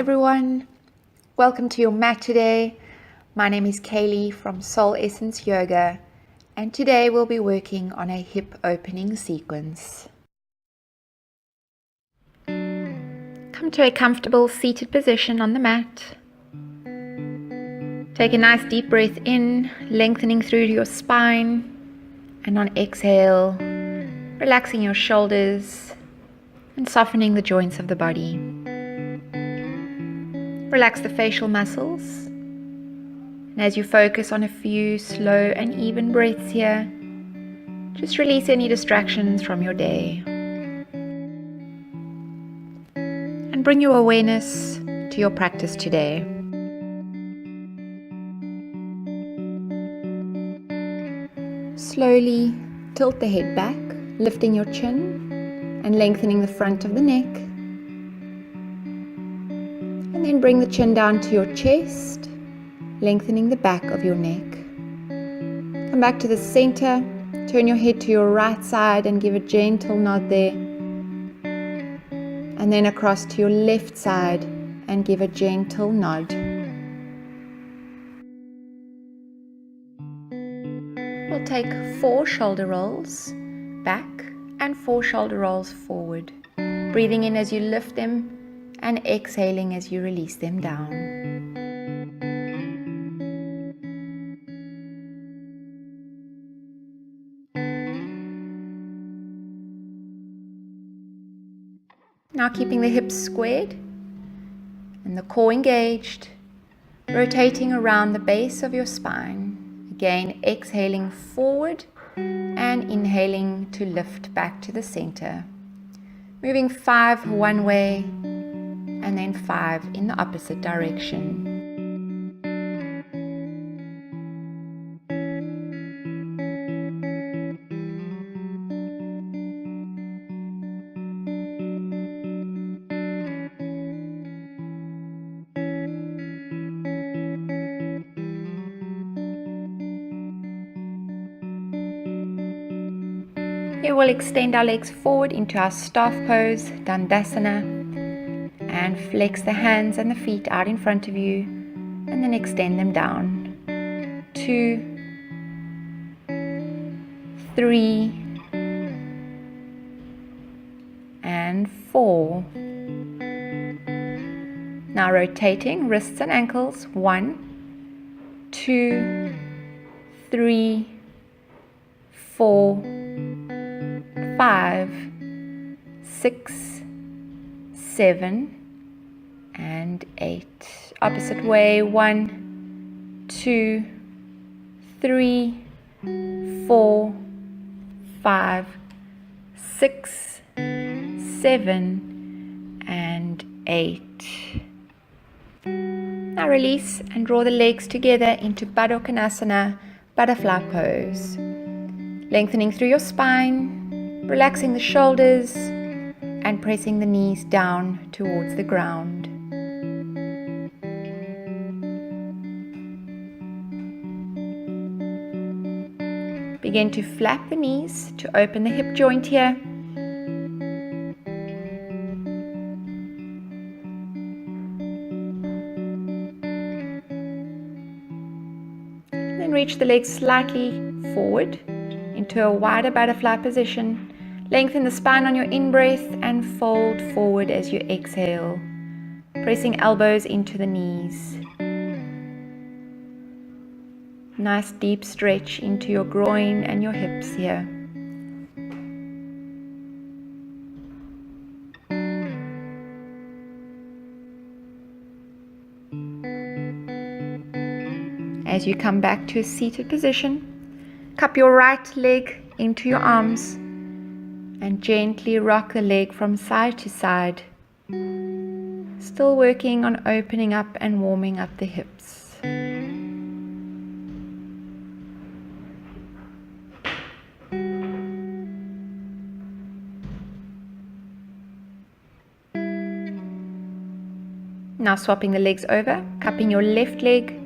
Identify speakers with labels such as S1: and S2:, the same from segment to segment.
S1: everyone. Welcome to your mat today. My name is Kayleigh from Soul Essence Yoga, and today we'll be working on a hip opening sequence. Come to a comfortable seated position on the mat. Take a nice deep breath in, lengthening through to your spine, and on exhale, relaxing your shoulders and softening the joints of the body. Relax the facial muscles, and as you focus on a few slow and even breaths here, just release any distractions from your day and bring your awareness to your practice today. Slowly tilt the head back, lifting your chin and lengthening the front of the neck. And then bring the chin down to your chest, lengthening the back of your neck. Come back to the center, turn your head to your right side and give a gentle nod there. And then across to your left side and give a gentle nod. We'll take 4 shoulder rolls back and 4 shoulder rolls forward, breathing in as you lift them and exhaling as you release them down. Now keeping the hips squared and the core engaged, rotating around the base of your spine. Again, exhaling forward and inhaling to lift back to the center. Moving 5 one way and then 5 in the opposite direction. Here we'll extend our legs forward into our staff pose, Dandasana, and flex the hands and the feet out in front of you, and then extend them down. 2, 3, and 4. Now rotating wrists and ankles. 1, 2, 3, 4, 5, 6, 7, and 8. Opposite way. 1, 2, 3, 4, 5, 6, 7, and 8. Now release and draw the legs together into Baddha Konasana, butterfly pose. Lengthening through your spine, relaxing the shoulders, and pressing the knees down towards the ground. Begin to flap the knees to open the hip joint here. Then reach the legs slightly forward into a wider butterfly position. Lengthen the spine on your in-breath and fold forward as you exhale, pressing elbows into the knees. Nice deep stretch into your groin and your hips here. As you come back to a seated position, cup your right leg into your arms and gently rock the leg from side to side, still working on opening up and warming up the hips. Now swapping the legs over, cupping your left leg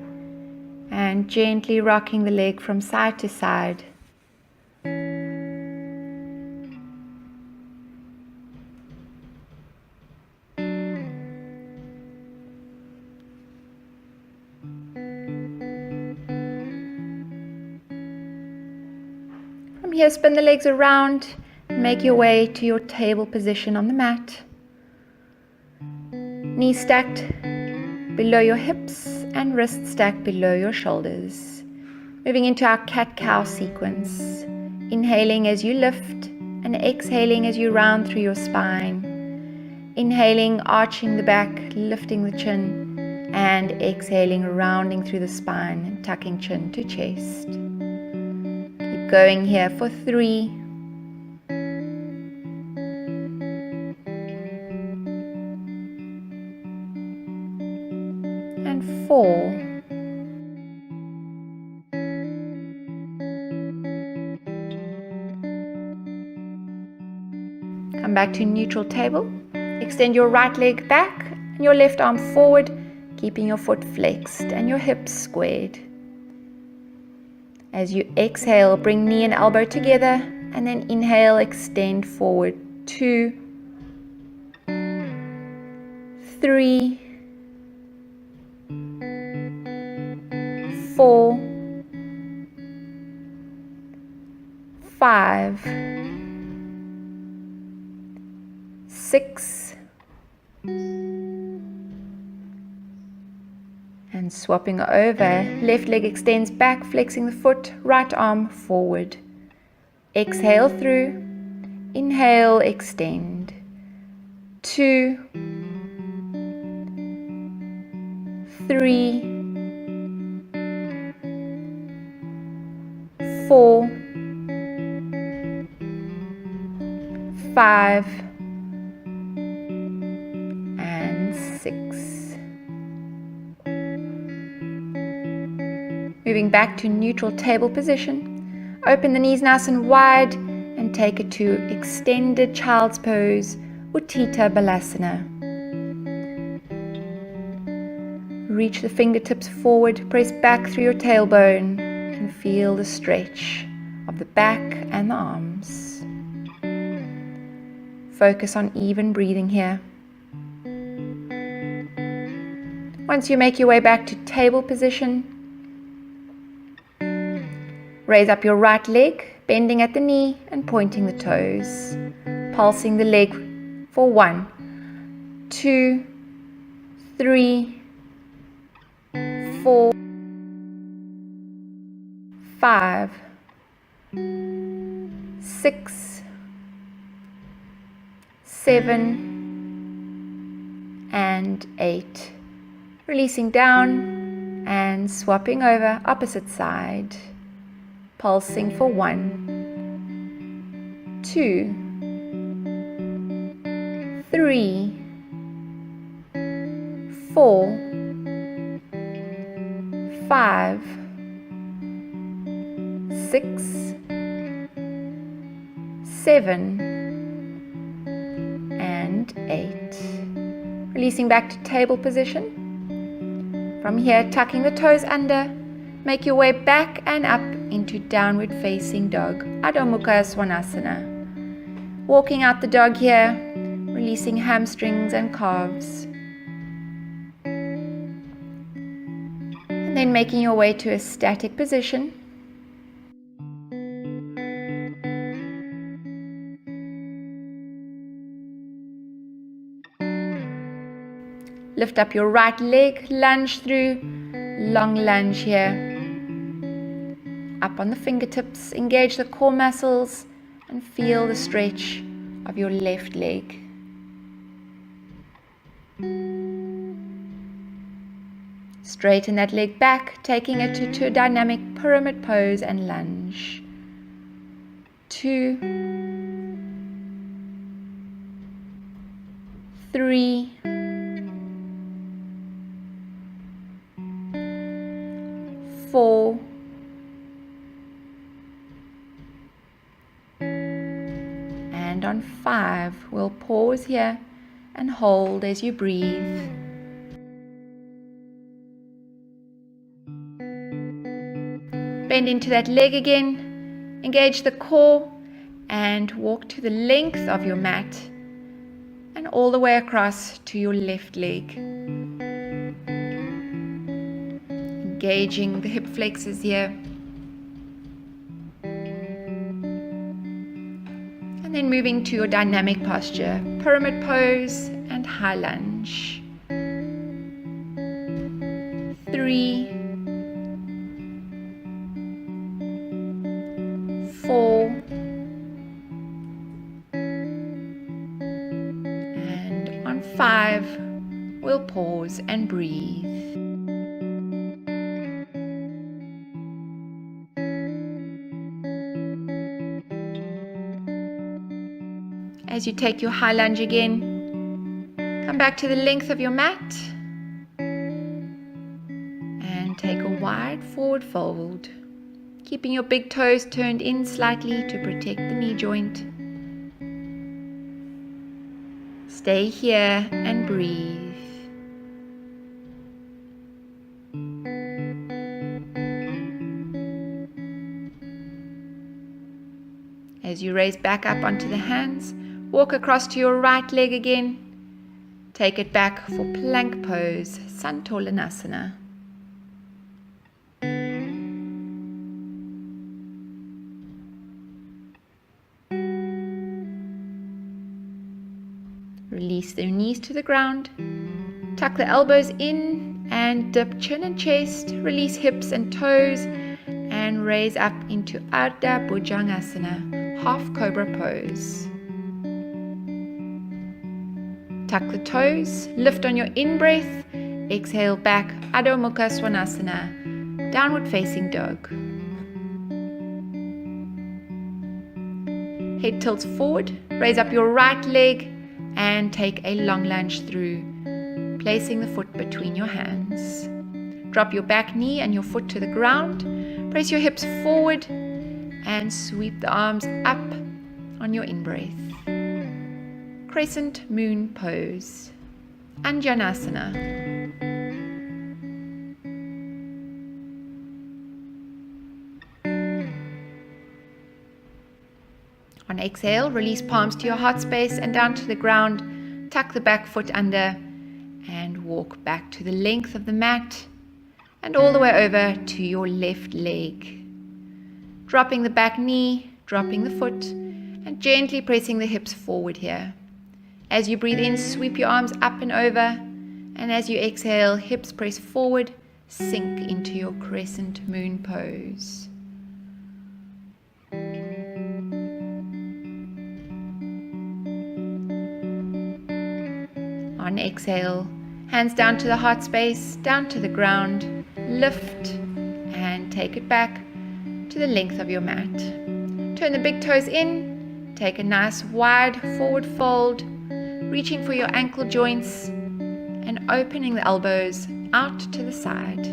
S1: and gently rocking the leg from side to side. here, spin the legs around and make your way to your table position on the mat. Knees stacked below your hips and wrists stacked below your shoulders. Moving into our cat-cow sequence. Inhaling as you lift and exhaling as you round through your spine. Inhaling, arching the back, lifting the chin, and exhaling, rounding through the spine and tucking chin to chest. Keep going here for 3, and 4. Come back to neutral table. Extend your right leg back and your left arm forward, keeping your foot flexed and your hips squared. As you exhale, bring knee and elbow together, and then inhale, extend forward. 2, 3, 4, 5, 6, and swapping over, left leg extends back, flexing the foot, right arm forward. Exhale through, inhale, extend. 2, 3, 4, 5, and 6. Moving back to neutral table position. Open the knees nice and wide and take it to extended child's pose, Utthita Balasana. Reach the fingertips forward, press back through your tailbone and feel the stretch of the back and the arms. Focus on even breathing here. Once you make your way back to table position, raise up your right leg, bending at the knee and pointing the toes. Pulsing the leg for 1, 2, 3, 4, 5, 6, 7, and 8. Releasing down and swapping over opposite side. Pulsing for 1, 2, 3, 4, 5, 6, 7, and 8. Releasing back to table position. From here, tucking the toes under, make your way back and up into downward facing dog, Adho Mukha Svanasana. Walking out the dog here, releasing hamstrings and calves. And then making your way to a static position. Lift up your right leg, lunge through, long lunge here. Up on the fingertips, engage the core muscles and feel the stretch of your left leg. Straighten that leg back, taking it to a dynamic pyramid pose and lunge. 2, 3, 4, and on 5, we'll pause here and hold as you breathe. Bend into that leg again, engage the core and walk to the length of your mat and all the way across to your left leg. Engaging the hip flexors here. then moving to your dynamic posture, pyramid pose and high lunge. 3, 4, and on 5, we'll pause and breathe. As you take your high lunge again, come back to the length of your mat and take a wide forward fold, keeping your big toes turned in slightly to protect the knee joint. Stay here and breathe. As you raise back up onto the hands, walk across to your right leg again. Take it back for plank pose, Santolanasana. Release the knees to the ground. Tuck the elbows in and dip chin and chest. Release hips and toes and raise up into Ardha Bhujangasana, half cobra pose. Tuck the toes, lift on your in-breath, exhale back, Adho Mukha Svanasana, downward facing dog. Head tilts forward, raise up your right leg and take a long lunge through, placing the foot between your hands. Drop your back knee and your foot to the ground, press your hips forward and sweep the arms up on your in-breath. Crescent moon pose, Anjanasana. On exhale, release palms to your heart space and down to the ground. Tuck the back foot under and walk back to the length of the mat and all the way over to your left leg. Dropping the back knee, dropping the foot, and gently pressing the hips forward here. As you breathe in, sweep your arms up and over, and as you exhale, hips press forward, sink into your crescent moon pose. On exhale, hands down to the heart space, down to the ground, lift and take it back to the length of your mat. Turn the big toes in, take a nice wide forward fold, reaching for your ankle joints and opening the elbows out to the side.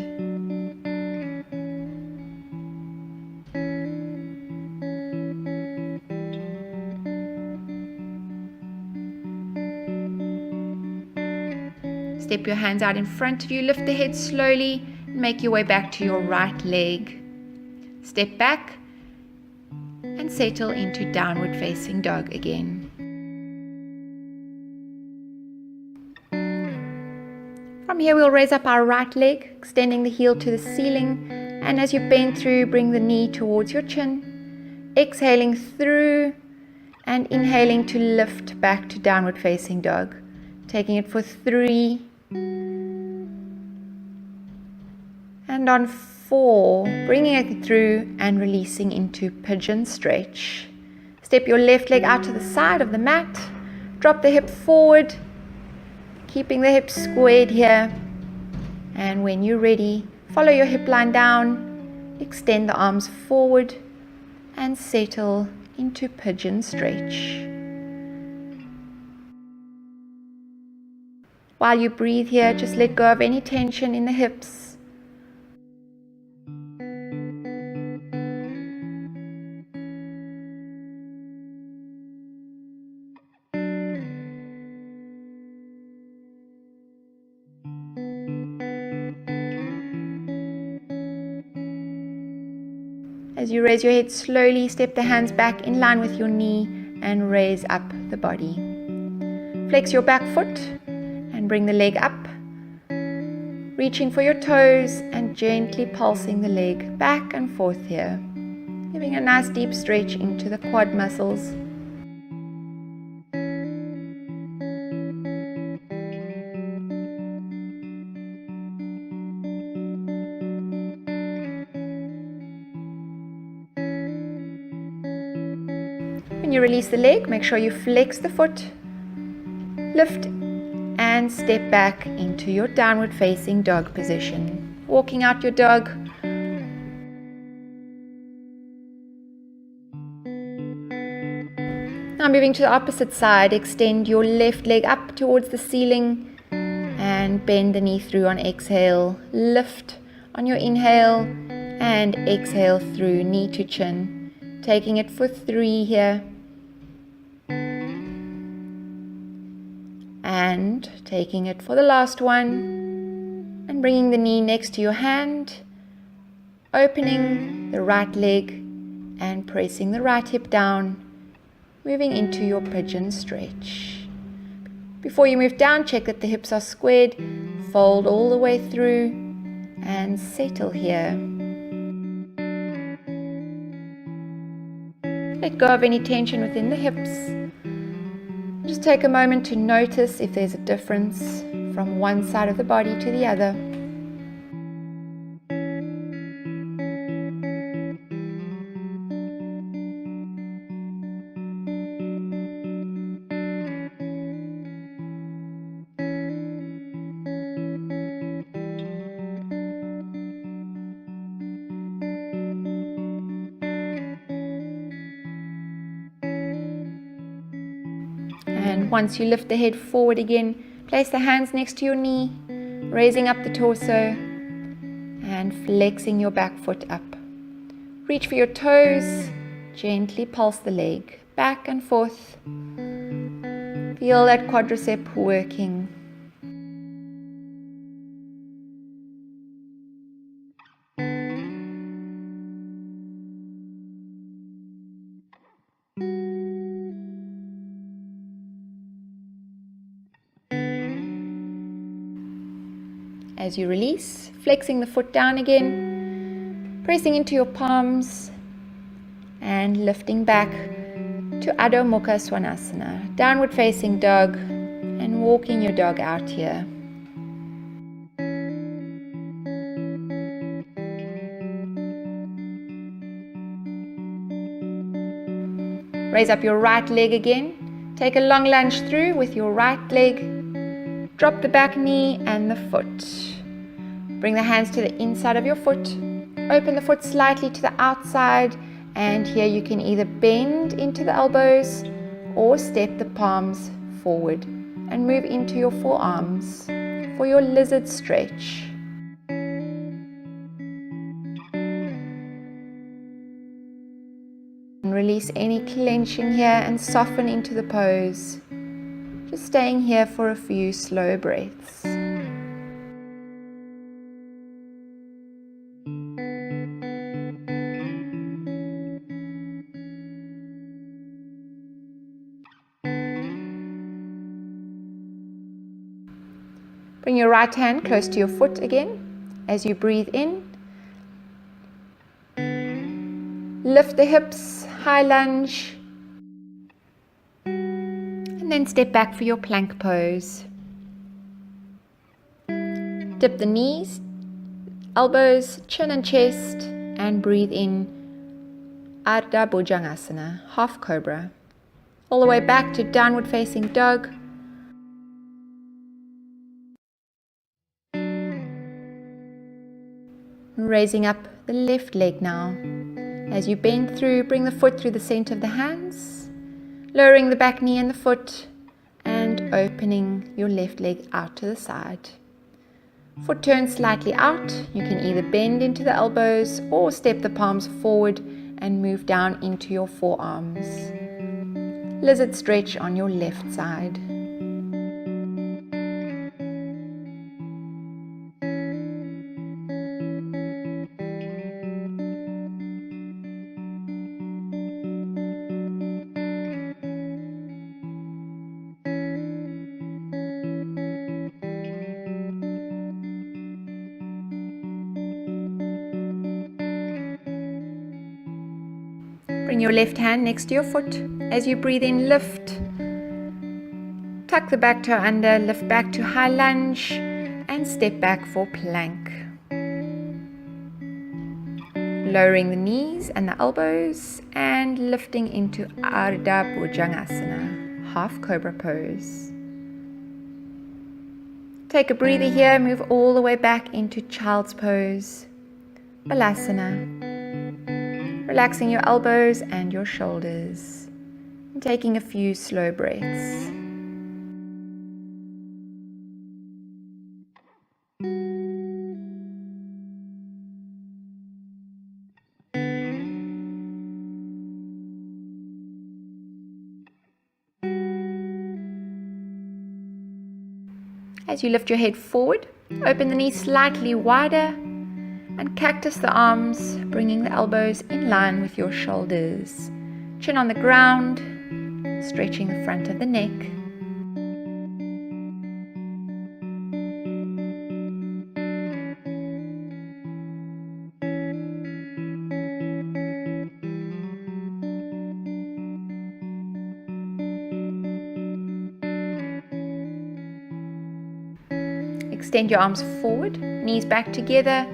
S1: Step your hands out in front of you, lift the head slowly, and make your way back to your right leg. Step back and settle into downward facing dog again. From here we'll raise up our right leg, extending the heel to the ceiling, and as you bend through, bring the knee towards your chin, exhaling through and inhaling to lift back to downward facing dog, taking it for 3, and on 4, bringing it through and releasing into pigeon stretch. Step your left leg out to the side of the mat, drop the hip forward, keeping the hips squared here, and when you're ready, follow your hip line down, extend the arms forward and settle into pigeon stretch. While you breathe here, just let go of any tension in the hips. As you raise your head slowly, step the hands back in line with your knee and raise up the body. Flex your back foot and bring the leg up, reaching for your toes and gently pulsing the leg back and forth here, giving a nice deep stretch into the quad muscles. When you release the leg, make sure you flex the foot, lift and step back into your downward facing dog position. Walking out your dog. Now moving to the opposite side, extend your left leg up towards the ceiling and bend the knee through on exhale. Lift on your inhale and exhale through knee to chin. Taking it for 3 here. And taking it for the last one. And bringing the knee next to your hand. Opening the right leg and pressing the right hip down. Moving into your pigeon stretch. Before you move down, check that the hips are squared. Fold all the way through and settle here. Let go of any tension within the hips. Just take a moment to notice if there's a difference from one side of the body to the other. And once you lift the head forward again, place the hands next to your knee, raising up the torso and flexing your back foot up. Reach for your toes, gently pulse the leg back and forth. Feel that quadricep working. As you release, flexing the foot down again, pressing into your palms and lifting back to Adho Mukha Svanasana, downward facing dog, and walking your dog out here. Raise up your right leg again, take a long lunge through with your right leg, drop the back knee and the foot. Bring the hands to the inside of your foot. Open the foot slightly to the outside, and here you can either bend into the elbows or step the palms forward and move into your forearms for your lizard stretch. And release any clenching here and soften into the pose. Just staying here for a few slow breaths. Bring your right hand close to your foot again as you breathe in. Lift the hips, high lunge. And then step back for your plank pose. Dip the knees, elbows, chin and chest, and breathe in Ardha Bhujangasana, half cobra. All the way back to downward facing dog. Raising up the left leg now. As you bend through, bring the foot through the center of the hands, lowering the back knee and the foot, and opening your left leg out to the side. Foot turns slightly out. You can either bend into the elbows or step the palms forward and move down into your forearms. Lizard stretch on your left side. Bring your left hand next to your foot. As you breathe in, lift. Tuck the back toe under, lift back to high lunge, and step back for plank. lowering the knees and the elbows and lifting into Ardha Bhujangasana, half cobra pose. Take a breather here, move all the way back into child's pose, Balasana. Relaxing your elbows and your shoulders, and taking a few slow breaths. As you lift your head forward, open the knees slightly wider and cactus the arms, bringing the elbows in line with your shoulders. Chin on the ground, stretching the front of the neck. Extend your arms forward, knees back together,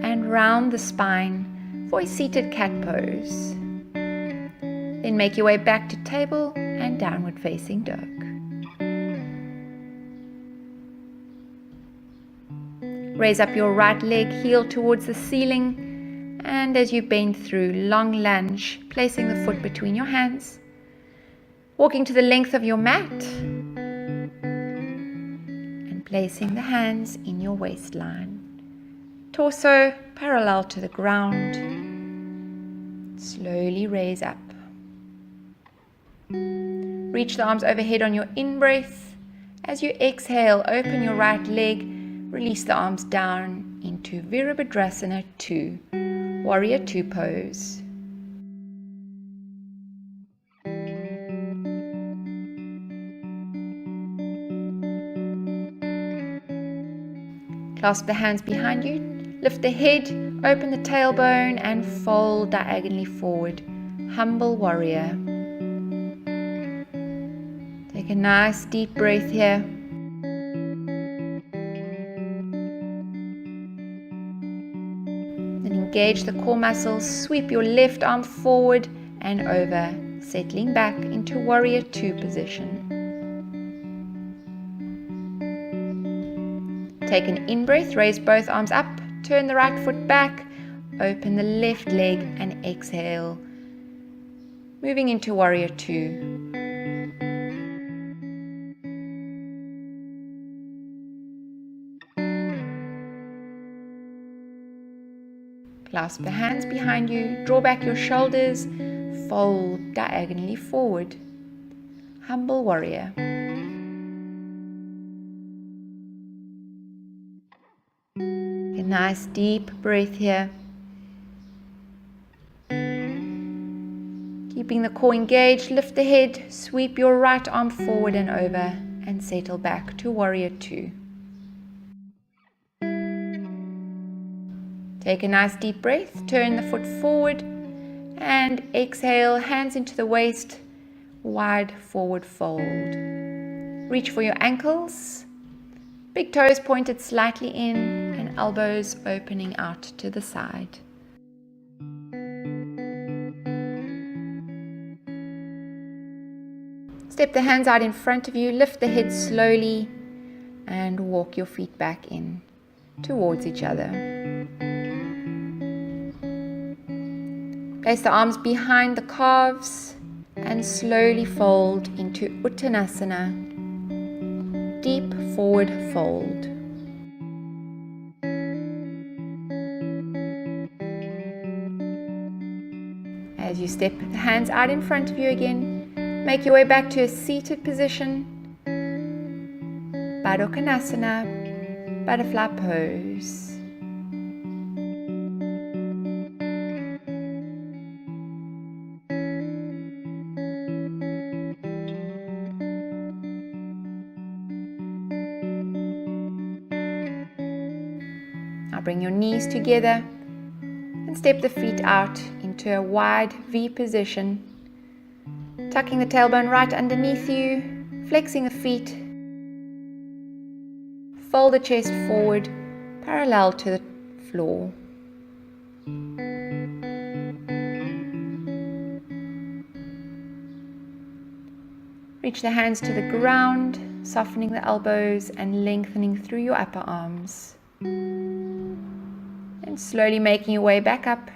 S1: and round the spine for a seated cat pose. Then make your way back to table and downward facing dog. Raise up your right leg, heel towards the ceiling, and as you bend through, long lunge, placing the foot between your hands, walking to the length of your mat, and placing the hands in your waistline. Torso parallel to the ground. Slowly raise up. Reach the arms overhead on your in-breath. As you exhale, open your right leg, release the arms down into Virabhadrasana 2, Warrior 2 pose. Clasp the hands behind you, lift the head, open the tailbone and fold diagonally forward, Humble Warrior. Take a nice deep breath here. Then engage the core muscles, sweep your left arm forward and over, settling back into Warrior 2 position. Take an in-breath, raise both arms up, turn the right foot back, open the left leg and exhale, moving into Warrior 2. Clasp the hands behind you, draw back your shoulders, fold diagonally forward, Humble Warrior. A nice deep breath here. Keeping the core engaged, lift the head, sweep your right arm forward and over, and settle back to Warrior 2. Take a nice deep breath, turn the foot forward, and exhale, hands into the waist, wide forward fold. Reach for your ankles, big toes pointed slightly in, and elbows opening out to the side. Step the hands out in front of you, lift the head slowly, and walk your feet back in towards each other. Place the arms behind the calves and slowly fold into Uttanasana, deep forward fold. As you step the hands out in front of you again, make your way back to a seated position, Baddha Konasana, butterfly pose. Now bring your knees together and step the feet out into a wide V position, tucking the tailbone right underneath you, flexing the feet, fold the chest forward, parallel to the floor. Reach the hands to the ground, softening the elbows and lengthening through your upper arms. And slowly making your way back up.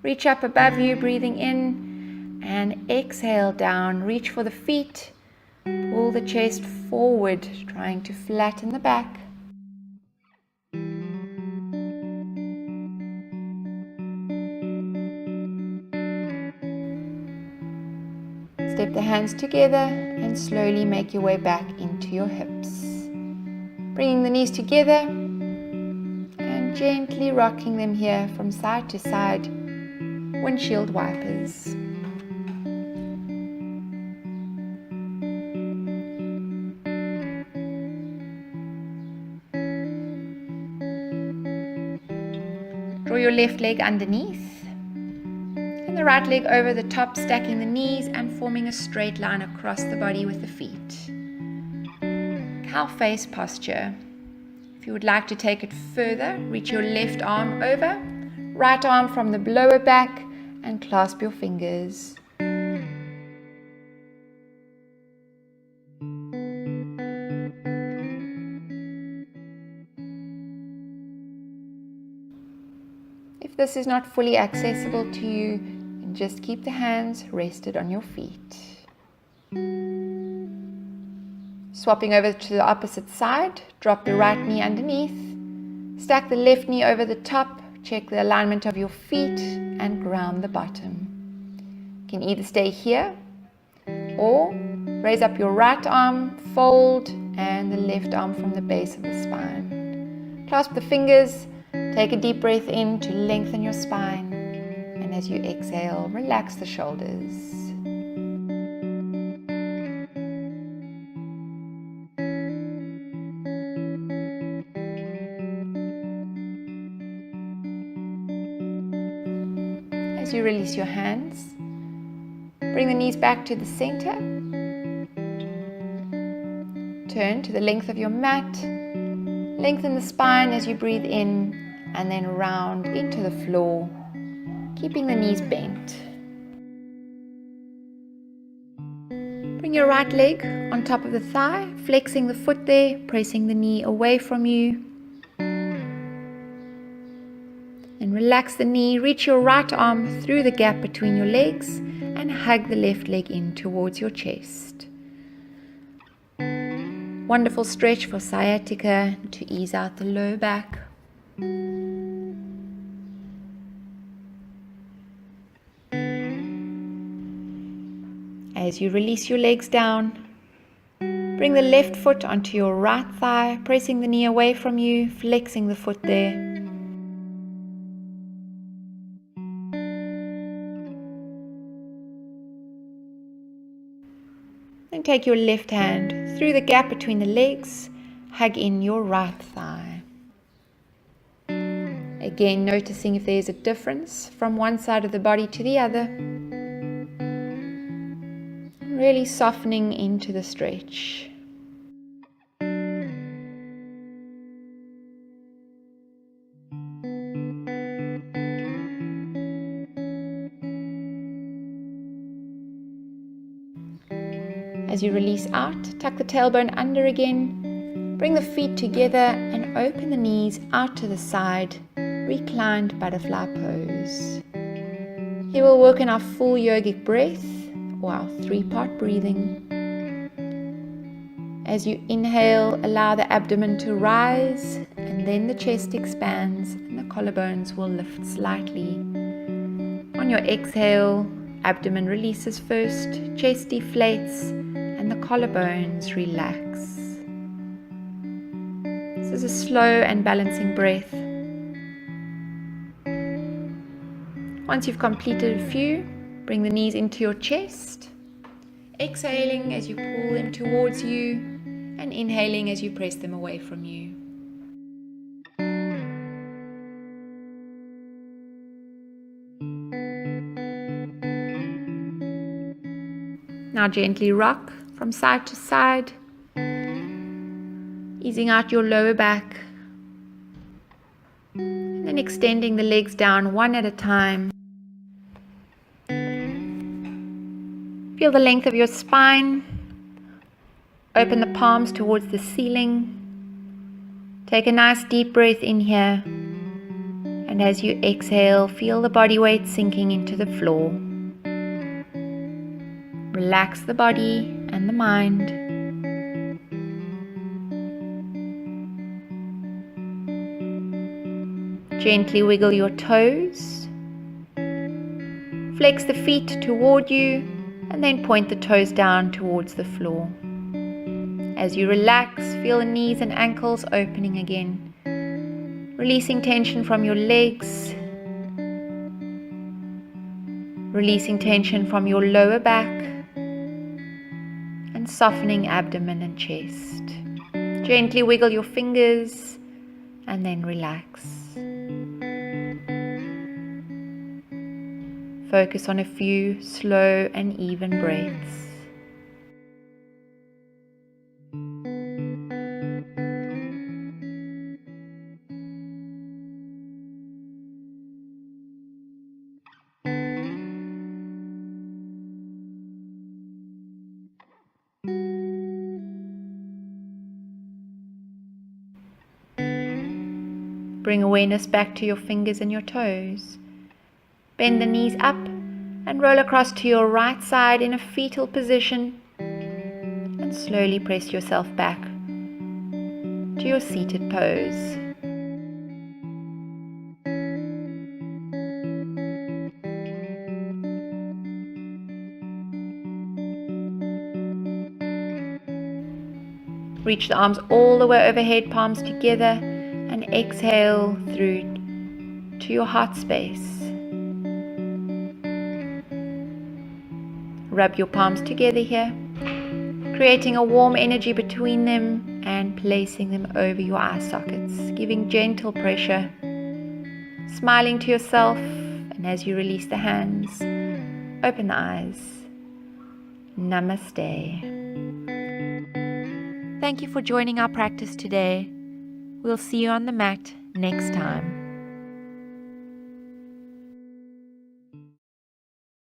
S1: Reach up above you, breathing in, and exhale down. Reach for the feet. Pull the chest forward, trying to flatten the back. Step the hands together and slowly make your way back into your hips. Bringing the knees together and gently rocking them here from side to side, windshield wipers. Draw your left leg underneath and the right leg over the top, stacking the knees and forming a straight line across the body with the feet. Cow face posture. If you would like to take it further, reach your left arm over, right arm from the lower back, and clasp your fingers. If this is not fully accessible to you, then just keep the hands rested on your feet. Swapping over to the opposite side, drop the right knee underneath, stack the left knee over the top, check the alignment of your feet and ground the bottom. You can either stay here or raise up your right arm, fold, and the left arm from the base of the spine. Clasp the fingers, take a deep breath in to lengthen your spine, and as you exhale, relax the shoulders. As you release your hands, bring the knees back to the center. Turn to the length of your mat. Lengthen the spine as you breathe in and then round into the floor, keeping the knees bent. Bring your right leg on top of the thigh, flexing the foot there, pressing the knee away from you. And relax the knee, reach your right arm through the gap between your legs and hug the left leg in towards your chest. Wonderful stretch for sciatica to ease out the low back. As you release your legs down, bring the left foot onto your right thigh, pressing the knee away from you, flexing the foot there. Then take your left hand through the gap between the legs, hug in your right thigh. Again, noticing if there's a difference from one side of the body to the other. Really softening into the stretch. As you release out, tuck the tailbone under again. Bring the feet together and open the knees out to the side, reclined butterfly pose. Here we'll work on our full yogic breath, or our 3-part breathing. As you inhale, allow the abdomen to rise, and then the chest expands and the collarbones will lift slightly. On your exhale, abdomen releases first, chest deflates, and the collarbones relax. This is a slow and balancing breath. Once you've completed a few, bring the knees into your chest, exhaling as you pull them towards you, and inhaling as you press them away from you. Now gently rock from side to side, easing out your lower back, and then extending the legs down one at a time. Feel the length of your spine, Open the palms towards the ceiling. Take a nice deep breath in here. And as you exhale, feel the body weight sinking into the floor. Relax the body and the mind. Gently wiggle your toes. Flex the feet toward you and then point the toes down towards the floor. As you relax, feel the knees and ankles opening again. Releasing tension from your legs. Releasing tension from your lower back. And softening abdomen and chest. Gently wiggle your fingers and then relax. Focus on a few slow and even breaths. Bring awareness back to your fingers and your toes. Bend the knees up and roll across to your right side in a fetal position. And slowly press yourself back to your seated pose. Reach the arms all the way overhead, palms together, and exhale through to your heart space. Rub your palms together here, creating a warm energy between them and placing them over your eye sockets, giving gentle pressure, smiling to yourself, and as you release the hands, open the eyes. Namaste. Thank you for joining our practice today. We'll see you on the mat next time.